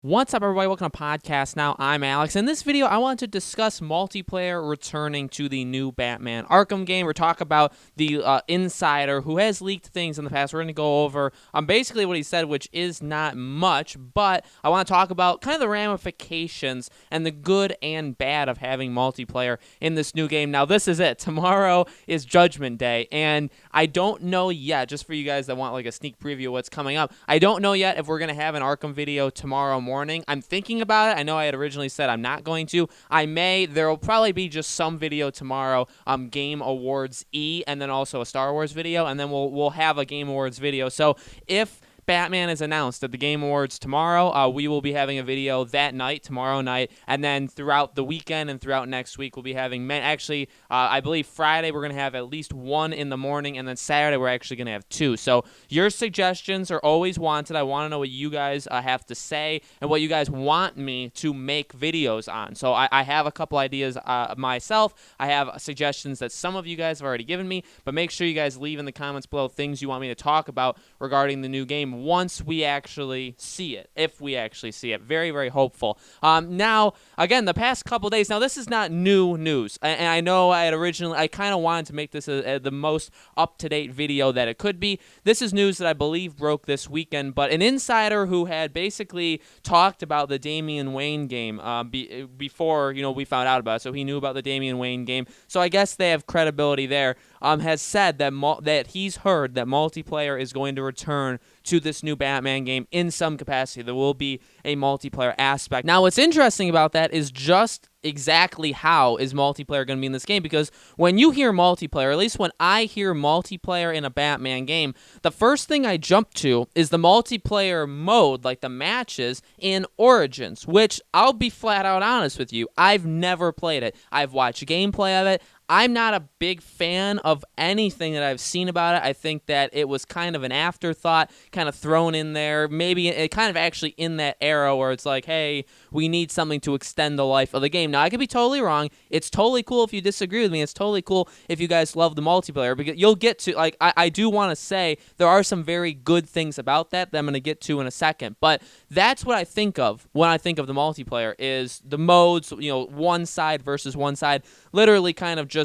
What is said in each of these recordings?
What's up, everybody? Welcome to Podcast Now. I'm Alex. In this video, I want to discuss multiplayer returning to the new Batman Arkham game. We're talking about the insider who has leaked things in the past. We're going to go over basically what he said, which is not much, but I want to talk about kind of the ramifications and the good and bad of having multiplayer in this new game. Now, this is it. Tomorrow is Judgment Day, and I don't know yet, just for you guys that want like a sneak preview of what's coming up, I don't know yet if we're going to have an Arkham video tomorrow morning. I'm thinking about it. I know I had originally said I'm not going to. I may. There will probably be just some video tomorrow, Game Awards E, and then also a Star Wars video, and then we'll have a Game Awards video. So if Batman is announced at the Game Awards tomorrow, we will be having a video that night, tomorrow night, and then throughout the weekend and throughout next week, we'll be having, I believe Friday we're going to have at least one in the morning, and then Saturday we're actually going to have two. So your suggestions are always wanted. I want to know what you guys have to say and what you guys want me to make videos on. So I have a couple ideas myself. I have suggestions that some of you guys have already given me, but make sure you guys leave in the comments below things you want me to talk about regarding the new game once we actually see it, if we actually see it. Very, very hopeful. Now, again, the past couple days, now this is not new news, and I know I kind of wanted to make this the most up-to-date video that it could be. This is news that I believe broke this weekend, but an insider who had basically talked about the Damian Wayne game before we found out about it, so he knew about the Damian Wayne game, so I guess they have credibility there, has said that he's heard that multiplayer is going to return to this new Batman game in some capacity. There will be a multiplayer aspect. Now, what's interesting about that is just exactly how is multiplayer going to be in this game, because when you hear multiplayer, at least when I hear multiplayer in a Batman game, the first thing I jump to is the multiplayer mode, like the matches in Origins, which I'll be flat out honest with you, I've never played it. I've watched gameplay of it. I'm not a big fan of anything that I've seen about it. I think that it was kind of an afterthought, kind of thrown in there. Maybe it kind of actually in that era where it's like, hey, we need something to extend the life of the game. Now, I could be totally wrong. It's totally cool if you disagree with me. It's totally cool if you guys love the multiplayer, because you'll get to, like, I do want to say there are some very good things about that I'm going to get to in a second. But that's what I think of when I think of the multiplayer, is the modes, one side versus one side, literally kind of just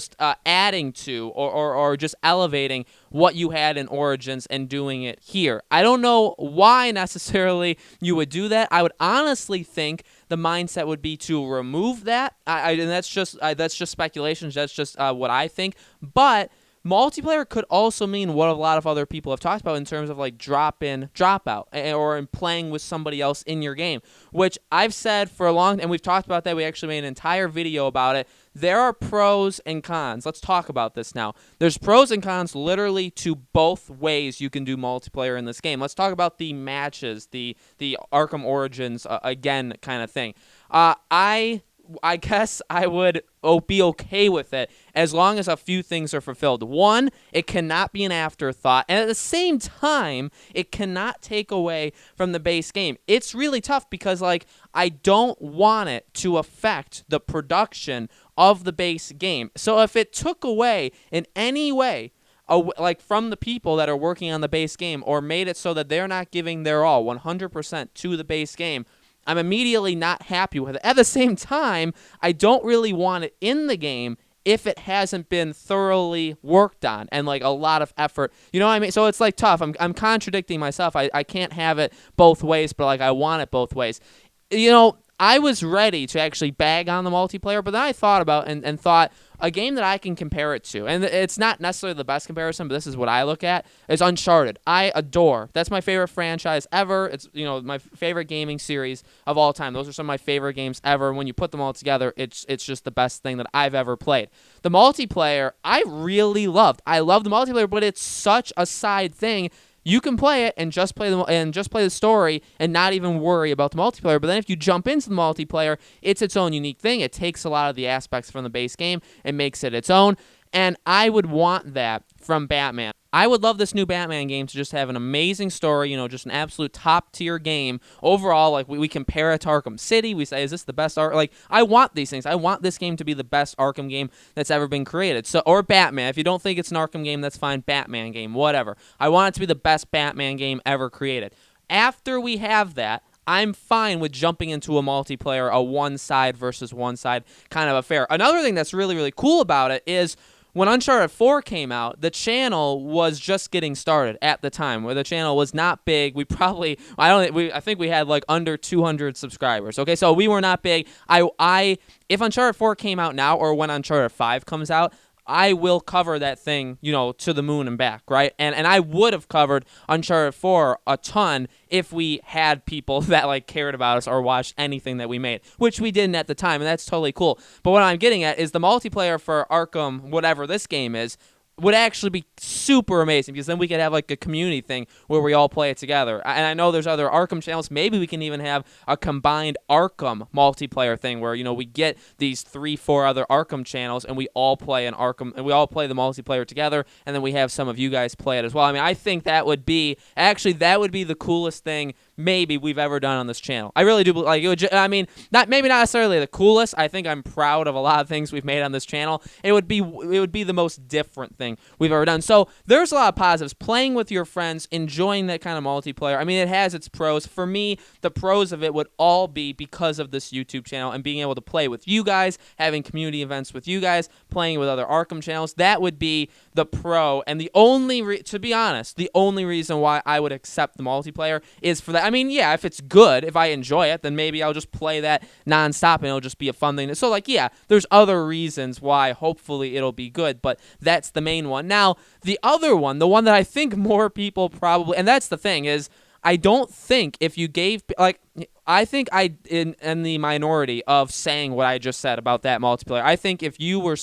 adding to or just elevating what you had in Origins and doing it here. I don't know why necessarily you would do that. I would honestly think the mindset would be to remove that. And that's just speculations. That's just what I think. But multiplayer could also mean what a lot of other people have talked about in terms of like drop in, drop out, or in playing with somebody else in your game, which I've said for a long time, and we've talked about that. We actually made an entire video about it. There are pros and cons. Let's talk about this now. There's pros and cons literally to both ways you can do multiplayer in this game. Let's talk about the matches, the Arkham Origins again kind of thing. I guess I would be okay with it as long as a few things are fulfilled. One, it cannot be an afterthought, and at the same time, it cannot take away from the base game. It's really tough because, like, I don't want it to affect the production of the base game. So if it took away in any way, like from the people that are working on the base game, or made it so that they're not giving their all 100% to the base game, I'm immediately not happy with it. At the same time, I don't really want it in the game if it hasn't been thoroughly worked on and like a lot of effort. You know what I mean? So it's like tough. I'm contradicting myself. I can't have it both ways, but like I want it both ways. I was ready to actually bag on the multiplayer, but then I thought about and thought a game that I can compare it to, and it's not necessarily the best comparison, but this is what I look at, is Uncharted. I adore. That's my favorite franchise ever. It's my favorite gaming series of all time. Those are some of my favorite games ever. When you put them all together, it's just the best thing that I've ever played. The multiplayer, I really loved. I love the multiplayer, but it's such a side thing. You can play it and just play the story and not even worry about the multiplayer. But then if you jump into the multiplayer, it's its own unique thing. It takes a lot of the aspects from the base game and makes it its own. And I would want that from Batman. I would love this new Batman game to just have an amazing story, just an absolute top-tier game. Overall, like, we compare it to Arkham City. We say, is this the best Arkham? Like, I want these things. I want this game to be the best Arkham game that's ever been created. So, or Batman. If you don't think it's an Arkham game, that's fine. Batman game, whatever. I want it to be the best Batman game ever created. After we have that, I'm fine with jumping into a multiplayer, a one side versus one side kind of affair. Another thing that's really, really cool about it is when Uncharted 4 came out, the channel was just getting started at the time, where the channel was not big. I think we had like under 200 subscribers. Okay, so we were not big. If Uncharted 4 came out now, or when Uncharted 5 comes out, I will cover that thing, to the moon and back, right? And I would have covered Uncharted 4 a ton if we had people that like cared about us or watched anything that we made, which we didn't at the time, and that's totally cool. But what I'm getting at is the multiplayer for Arkham, whatever this game is, would actually be super amazing, because then we could have like a community thing where we all play it together. And I know there's other Arkham channels. Maybe we can even have a combined Arkham multiplayer thing where, we get these 3-4 other Arkham channels and we all play an Arkham, and we all play the multiplayer together, and then we have some of you guys play it as well. I mean, I think that would be the coolest thing maybe we've ever done on this channel. I really do like it. Not necessarily the coolest. I think I'm proud of a lot of things we've made on this channel. It would be the most different thing we've ever done. So there's a lot of positives. Playing with your friends, enjoying that kind of multiplayer. I mean, it has its pros. For me, the pros of it would all be because of this YouTube channel and being able to play with you guys, having community events with you guys, playing with other Arkham channels. That would be the pro. And to be honest, the only reason why I would accept the multiplayer is for that. I mean, yeah, if it's good, if I enjoy it, then maybe I'll just play that nonstop and it'll just be a fun thing. So, yeah, there's other reasons why hopefully it'll be good, but that's the main one. Now, the other one, the one that I think more people probably, and that's the thing, is I don't think if you gave, I think in the minority of saying what I just said about that multiplayer. I think if you were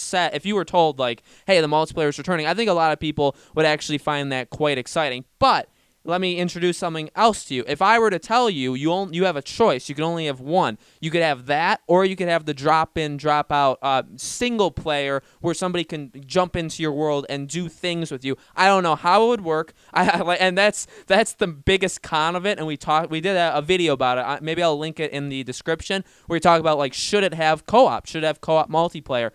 told, like, hey, the multiplayer is returning, I think a lot of people would actually find that quite exciting. But let me introduce something else to you. If I were to tell you, you have a choice. You can only have one. You could have that, or you could have the drop-in, drop-out single player where somebody can jump into your world and do things with you. I don't know how it would work. And that's the biggest con of it. And we did a video about it. Maybe I'll link it in the description, where we talk about, like, should it have co-op? Should it have co-op multiplayer?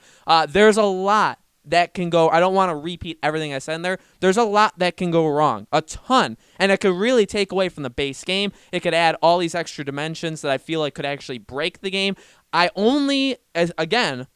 There's a lot that can go. I don't want to repeat everything I said in there. There's a lot that can go wrong, a ton, and it could really take away from the base game. It could add all these extra dimensions that I feel like could actually break the game.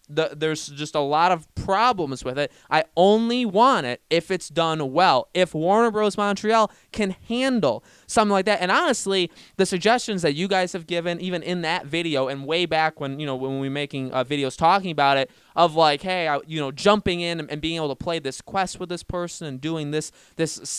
There's just a lot of problems with it. I only want it if it's done well, if Warner Bros. Montreal can handle something like that. And honestly, the suggestions that you guys have given, even in that video and way back when we were making videos talking about it, of like, hey, jumping in and being able to play this quest with this person and doing this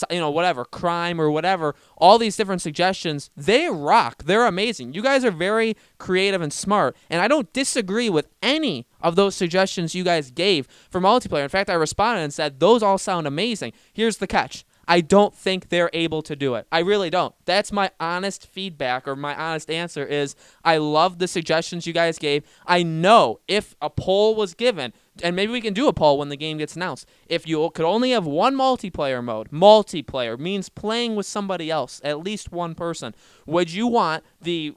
whatever crime or whatever, all these different suggestions, they rock. They're amazing. You guys are very creative and smart, and I don't disagree with any of those suggestions you guys gave for multiplayer. In fact, I responded and said, those all sound amazing. Here's the catch. I don't think they're able to do it. I really don't. That's my honest feedback, or my honest answer is, I love the suggestions you guys gave. I know if a poll was given, and maybe we can do a poll when the game gets announced, if you could only have one multiplayer mode, multiplayer means playing with somebody else, at least one person, would you want the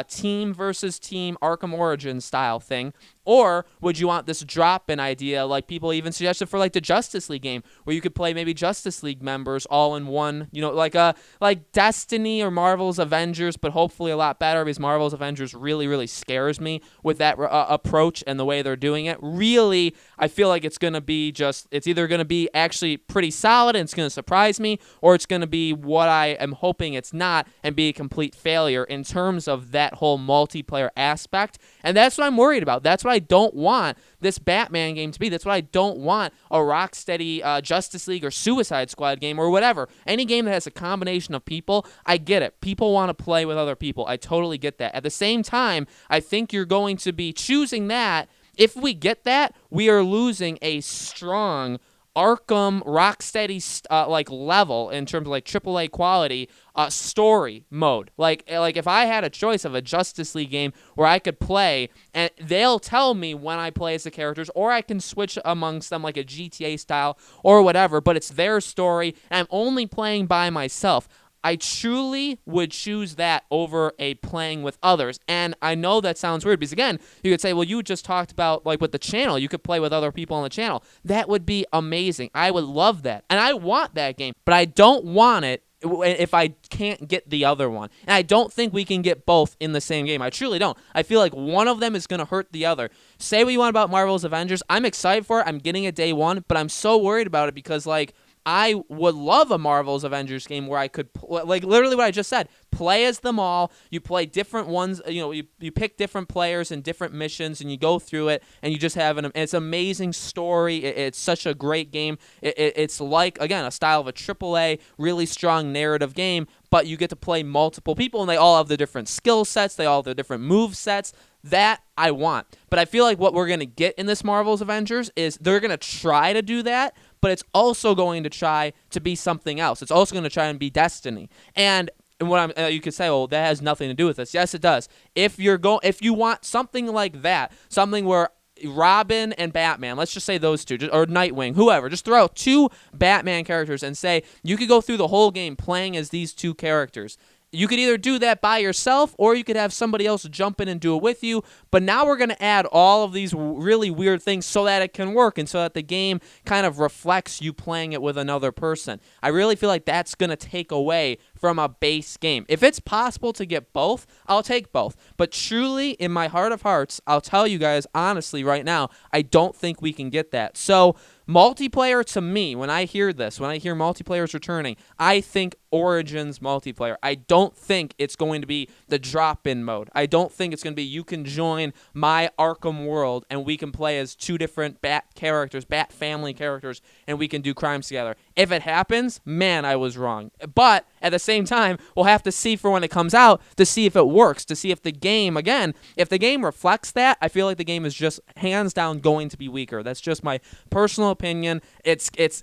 team versus team Arkham Origins style thing, or would you want this drop-in idea, like people even suggested for like the Justice League game, where you could play maybe Justice League members all in one, like Destiny or Marvel's Avengers, but hopefully a lot better, because Marvel's Avengers really, really scares me with that approach and the way they're doing it. Really, I feel like it's either going to be actually pretty solid and it's going to surprise me, or it's going to be what I am hoping it's not and be a complete failure in terms of that whole multiplayer aspect. And that's what I'm worried about. That's what I don't want this Batman game to be. That's what I don't want a Rocksteady Justice League or Suicide Squad game or whatever. Any game that has a combination of people, I get it. People want to play with other people. I totally get that. At the same time, I think you're going to be choosing that. If we get that, we are losing a strong Arkham Rocksteady level in terms of like AAA quality story mode. Like if I had a choice of a Justice League game where I could play and they'll tell me when I play as the characters, or I can switch amongst them like a GTA style or whatever, but it's their story and I'm only playing by myself, I truly would choose that over a playing with others. And I know that sounds weird, because again, you could say, well, you just talked about like with the channel, you could play with other people on the channel. That would be amazing. I would love that. And I want that game, but I don't want it if I can't get the other one. And I don't think we can get both in the same game. I truly don't. I feel like one of them is going to hurt the other. Say what you want about Marvel's Avengers. I'm excited for it. I'm getting it day one, but I'm so worried about it because, like, I would love a Marvel's Avengers game where I could, like, literally what I just said, play as them all. You play different ones. You pick different players and different missions, and you go through it, and you just have it's an amazing story. It's such a great game. It's like, again, a style of a AAA, really strong narrative game, but you get to play multiple people, and they all have the different skill sets. They all have the different move sets. That I want. But I feel like what we're going to get in this Marvel's Avengers is they're going to try to do that, but it's also going to try to be something else. It's also going to try and be Destiny. And what you could say, well, that has nothing to do with this. Yes, it does. If you want something like that, something where Robin and Batman, let's just say those two, or Nightwing, whoever, just throw out two Batman characters and say you could go through the whole game playing as these two characters. You could either do that by yourself, or you could have somebody else jump in and do it with you. But now we're going to add all of these really weird things so that it can work and so that the game kind of reflects you playing it with another person. I really feel like that's going to take away from a base game. If it's possible to get both, I'll take both. But truly, in my heart of hearts, I'll tell you guys honestly right now, I don't think we can get that. So multiplayer, to me, when I hear this, when I hear multiplayer is returning, I think Origins multiplayer. I don't think it's going to be the drop-in mode. I don't think it's going to be you can join my Arkham world and we can play as two different Bat characters, Bat family characters, and we can do crimes together. If it happens, man, I was wrong. But at the same time, we'll have to see for when it comes out to see if it works, to see if the game, again, if the game reflects that, I feel like the game is just hands down going to be weaker. That's just my personal opinion.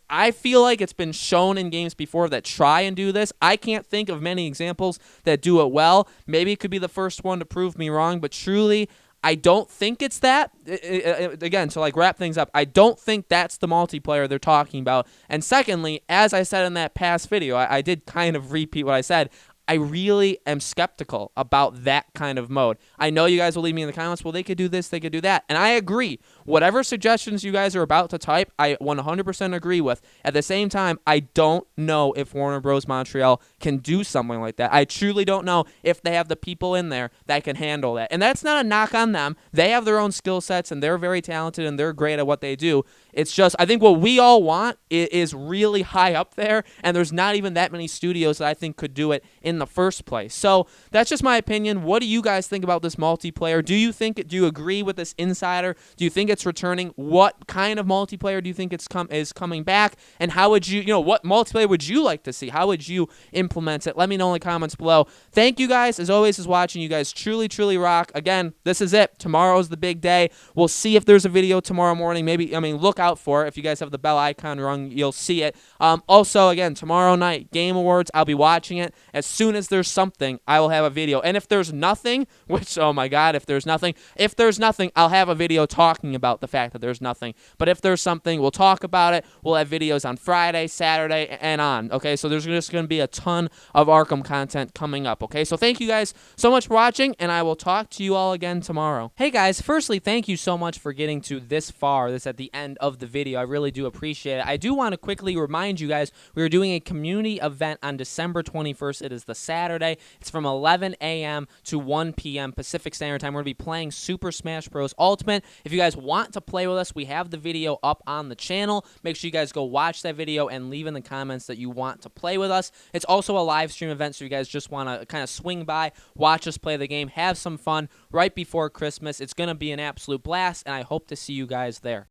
I feel like it's been shown in games before that try and do this. I can't think of many examples that do it well. Maybe it could be the first one to prove me wrong, but truly, I don't think it's that. Again, to like wrap things up, I don't think that's the multiplayer they're talking about. And secondly, as I said in that past video, I did kind of repeat what I said. I really am skeptical about that kind of mode. I know you guys will leave me in the comments, well, they could do this, they could do that. And I agree. Whatever suggestions you guys are about to type, I 100% agree with. At the same time, I don't know if Warner Bros. Montreal can do something like that. I truly don't know if they have the people in there that can handle that. And that's not a knock on them. They have their own skill sets, and they're very talented, and they're great at what they do. It's just, I think what we all want is really high up there, and there's not even that many studios that I think could do it in the first place. So that's just my opinion. What do you guys think about this multiplayer? Do you agree with this insider? Do you think it's returning? What kind of multiplayer do you think is coming back? And how would you what multiplayer would you like to see? How would you implement it? Let me know in the comments below. Thank you guys, as always, for watching. You guys truly, truly rock. Again, this is it. Tomorrow's the big day. We'll see if there's a video tomorrow morning. Look out for it. If you guys have the bell icon rung, you'll see it. Also, again, tomorrow night, Game Awards, I'll be watching it. As soon as there's something, I will have a video. And if there's nothing, which, oh my God, if there's nothing, I'll have a video talking about the fact that there's nothing. But if there's something, we'll talk about it. We'll have videos on Friday, Saturday, and on. Okay, so there's just going to be a ton of Arkham content coming up. Okay, so thank you guys so much for watching, and I will talk to you all again tomorrow. Hey guys, firstly, thank you so much for getting to this far. This at the end of the video. I really do appreciate it. I do want to quickly remind you guys, we are doing a community event on December 21st. It is the Saturday. It's from 11 a.m. to 1 p.m. Pacific Standard Time. We're going to be playing Super Smash Bros. Ultimate. If you guys want to play with us, we have the video up on the channel. Make sure you guys go watch that video and leave in the comments that you want to play with us. It's also a live stream event, so you guys just want to kind of swing by, watch us play the game, have some fun right before Christmas. It's going to be an absolute blast, and I hope to see you guys there.